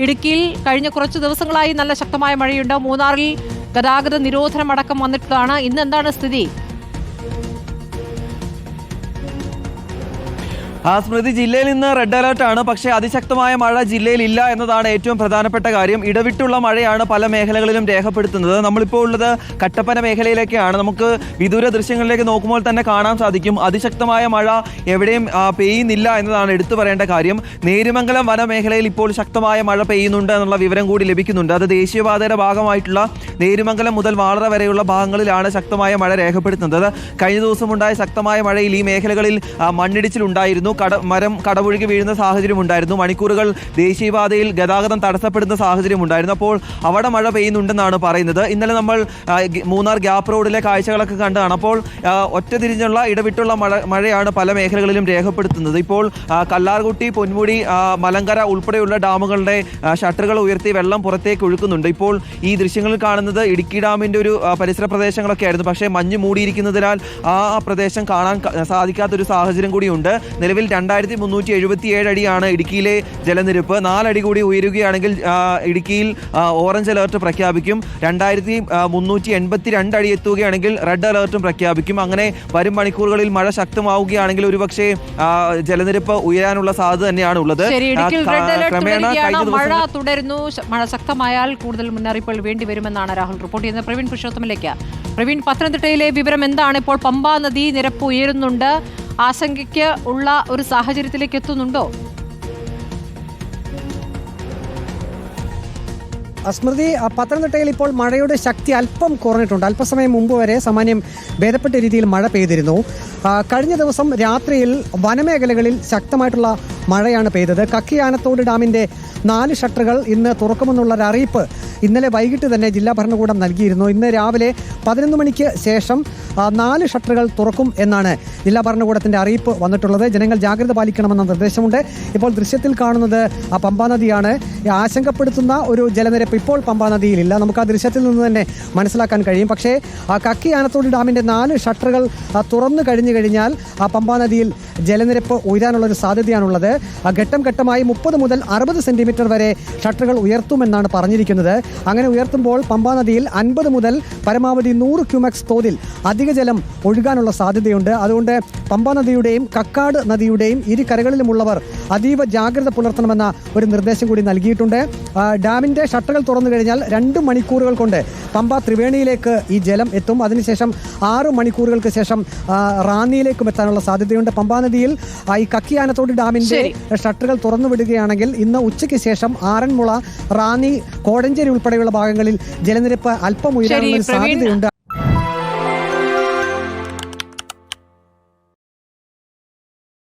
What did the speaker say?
ഇടുക്കിയിൽ കഴിഞ്ഞ കുറച്ച് ദിവസങ്ങളായി നല്ല ശക്തമായ മഴയുണ്ട്. മൂന്നാറിൽ ഗതാഗത നിരോധനമടക്കം വന്നിട്ടുള്ളതാണ്. ഇന്ന് എന്താണ് സ്ഥിതി? സ്മൃതി, ജില്ലയിൽ ഇന്ന് റെഡ് അലർട്ടാണ്. പക്ഷേ അതിശക്തമായ മഴ ജില്ലയിൽ ഇല്ല എന്നതാണ് ഏറ്റവും പ്രധാനപ്പെട്ട കാര്യം. ഇടവിട്ടുള്ള മഴയാണ് പല മേഖലകളിലും രേഖപ്പെടുത്തുന്നത്. നമ്മളിപ്പോൾ ഉള്ളത് കട്ടപ്പന മേഖലയിലേക്കാണ്. നമുക്ക് വിദൂര ദൃശ്യങ്ങളിലേക്ക് നോക്കുമ്പോൾ തന്നെ കാണാൻ സാധിക്കും അതിശക്തമായ മഴ എവിടെയും പെയ്യുന്നില്ല എന്നതാണ് എടുത്തു പറയേണ്ട കാര്യം. നേര്യമംഗലം വനമേഖലയിൽ ഇപ്പോൾ ശക്തമായ മഴ പെയ്യുന്നുണ്ട് എന്നുള്ള വിവരം കൂടി ലഭിക്കുന്നുണ്ട്. അത് ദേശീയപാതയുടെ ഭാഗമായിട്ടുള്ള നേര്യമംഗലം മുതൽ വാളറ വരെയുള്ള ഭാഗങ്ങളിലാണ് ശക്തമായ മഴ രേഖപ്പെടുത്തുന്നത്. കഴിഞ്ഞ ദിവസമുണ്ടായ ശക്തമായ മഴയിൽ ഈ മേഖലകളിൽ മണ്ണിടിച്ചിലുണ്ടായിരുന്നു. മരം കടപുഴകി വീഴുന്ന സാഹചര്യം ഉണ്ടായിരുന്നു. മണിക്കൂറുകൾ ദേശീയപാതയിൽ ഗതാഗതം തടസ്സപ്പെടുന്ന സാഹചര്യം ഉണ്ടായിരുന്നു. അപ്പോൾ അവിടെ മഴ പെയ്യുന്നുണ്ടെന്നാണ് പറയുന്നത്. ഇന്നലെ നമ്മൾ മൂന്നാർ ഗ്യാപ്പ് റോഡിലെ കാഴ്ചകളൊക്കെ കണ്ടതാണ്. അപ്പോൾ ഒറ്റതിരിഞ്ഞുള്ള ഇടവിട്ടുള്ള മഴയാണ് പല മേഖലകളിലും രേഖപ്പെടുത്തുന്നത്. ഇപ്പോൾ കല്ലാർകുട്ടി, പൊന്മുടി, മലങ്കര ഉൾപ്പെടെയുള്ള ഡാമുകളുടെ ഷട്ടറുകൾ ഉയർത്തി വെള്ളം പുറത്തേക്ക് ഒഴുക്കുന്നുണ്ട്. ഇപ്പോൾ ഈ ദൃശ്യങ്ങളിൽ കാണുന്നത് ഇടുക്കി ഡാമിൻ്റെ ഒരു പരിസര പ്രദേശങ്ങളൊക്കെ ആയിരുന്നു. പക്ഷേ മഞ്ഞ് മൂടിയിരിക്കുന്നതിനാൽ ആ പ്രദേശം കാണാൻ സാധിക്കാത്തൊരു സാഹചര്യം കൂടിയുണ്ട്. നിലവിൽ 2377 അടിയാണ് ഇടുക്കിയിലെ ജലനിരപ്പ്. 4 അടി കൂടി ഉയരുകയാണെങ്കിൽ ഇടുക്കിയിൽ ഓറഞ്ച് അലർട്ട് പ്രഖ്യാപിക്കും. 2382 അടി എത്തുകയാണെങ്കിൽ റെഡ് അലർട്ടും പ്രഖ്യാപിക്കും. അങ്ങനെ വരും മണിക്കൂറുകളിൽ മഴ ശക്തമാവുകയാണെങ്കിൽ ഒരുപക്ഷെ ജലനിരപ്പ് ഉയരാനുള്ള സാധ്യത തന്നെയാണ് ഉള്ളത്. മഴ തുടരുന്നു. മഴ ശക്തമായാൽ കൂടുതൽ മുന്നറിയിപ്പുകൾ വേണ്ടിവരുമെന്നാണ് രാഹുൽ റിപ്പോർട്ട് ചെയ്യുന്നത്. പ്രവീൺ പുരുഷോത്തമിലേക്ക്. പ്രവീൺ, പത്തനംതിട്ടയിലെ വിവരം എന്താണ്? ഇപ്പോൾ പമ്പാ നദി നിരപ്പ് ഉയരുന്നുണ്ട്. ആശങ്കയ്ക്ക് ഉള്ള ഒരു സാഹചര്യത്തിലേക്ക് എത്തുന്നുണ്ടോ? സ്മൃതി, പത്തനംതിട്ടയിൽ ഇപ്പോൾ മഴയുടെ ശക്തി അല്പം കുറഞ്ഞിട്ടുണ്ട്. അല്പസമയം മുമ്പ് വരെ സാമാന്യം ഭേദപ്പെട്ട രീതിയിൽ മഴ പെയ്തിരുന്നു. കഴിഞ്ഞ ദിവസം രാത്രിയിൽ വനമേഖലകളിൽ ശക്തമായിട്ടുള്ള മഴയാണ് പെയ്തത്. കക്കിയാനത്തോട് ഡാമിൻ്റെ 4 ഷട്ടറുകൾ ഇന്ന് തുറക്കുമെന്നുള്ള ഒരു അറിയിപ്പ് ഇന്നലെ വൈകിട്ട് തന്നെ ജില്ലാ ഭരണകൂടം നൽകിയിരുന്നു. ഇന്ന് രാവിലെ 11 മണിക്ക് ശേഷം 4 ഷട്ടറുകൾ തുറക്കും എന്നാണ് ജില്ലാ ഭരണകൂടത്തിൻ്റെ അറിയിപ്പ് വന്നിട്ടുള്ളത്. ജനങ്ങൾ ജാഗ്രത പാലിക്കണമെന്ന നിർദ്ദേശമുണ്ട്. ഇപ്പോൾ ദൃശ്യത്തിൽ കാണുന്നത് പമ്പാ നദിയാണ്. ആശങ്കപ്പെടുത്തുന്ന ഒരു ജലനിരപ്പ് ഇപ്പോൾ പമ്പാ നദിയിലില്ല. നമുക്ക് ആ ദൃശ്യത്തിൽ നിന്ന് തന്നെ മനസ്സിലാക്കാൻ കഴിയും. പക്ഷേ കക്കി ആനത്തോട് ഡാമിൻ്റെ 4 ഷട്ടറുകൾ തുറന്നു കഴിഞ്ഞു കഴിഞ്ഞാൽ പമ്പാ നദിയിൽ ജലനിരപ്പ് ഉയരാനുള്ളൊരു സാധ്യതയാണുള്ളത്. ഘട്ടം ഘട്ടമായി 30 മുതൽ 60 സെൻറ്റിമീറ്റർ വരെ ഷട്ടറുകൾ ഉയർത്തുമെന്നാണ് പറഞ്ഞിരിക്കുന്നത്. അങ്ങനെ ഉയർത്തുമ്പോൾ പമ്പാ നദിയിൽ 50 മുതൽ പരമാവധി 100 ക്യൂമെക്സ് തോതിൽ അധിക ജലം ഒഴുകാനുള്ള സാധ്യതയുണ്ട്. അതുകൊണ്ട് പമ്പാ നദിയുടെയും കക്കാട് നദിയുടെയും ഇരു കരകളിലുമുള്ളവർ അതീവ ജാഗ്രത പുലർത്തണമെന്ന ഒരു നിർദ്ദേശം കൂടി നൽകിയിട്ടുണ്ട്. ഡാമിൻ്റെ ഷട്ടറുകൾ തുറന്നു കഴിഞ്ഞാൽ 2 മണിക്കൂറുകൾ കൊണ്ട് പമ്പ ത്രിവേണിയിലേക്ക് ഈ ജലം എത്തും. അതിനുശേഷം 6 മണിക്കൂറുകൾക്ക് ശേഷം റാന്നിയിലേക്കും എത്താനുള്ള സാധ്യതയുണ്ട്. പമ്പാ നദിയിൽ ഈ കക്കിയാനത്തോട് ഡാമിൻ്റെ ഷട്ടറുകൾ തുറന്നു വിടുകയാണെങ്കിൽ ഇന്ന് ഉച്ചയ്ക്ക് ശേഷം ആറന്മുള, റാന്നി, കോടഞ്ചേരി ഉൾപ്പെടെയുള്ള ഭാഗങ്ങളിൽ ജലനിരപ്പ് അല്പം ഉയരാനുള്ള സാധ്യതയുണ്ട്.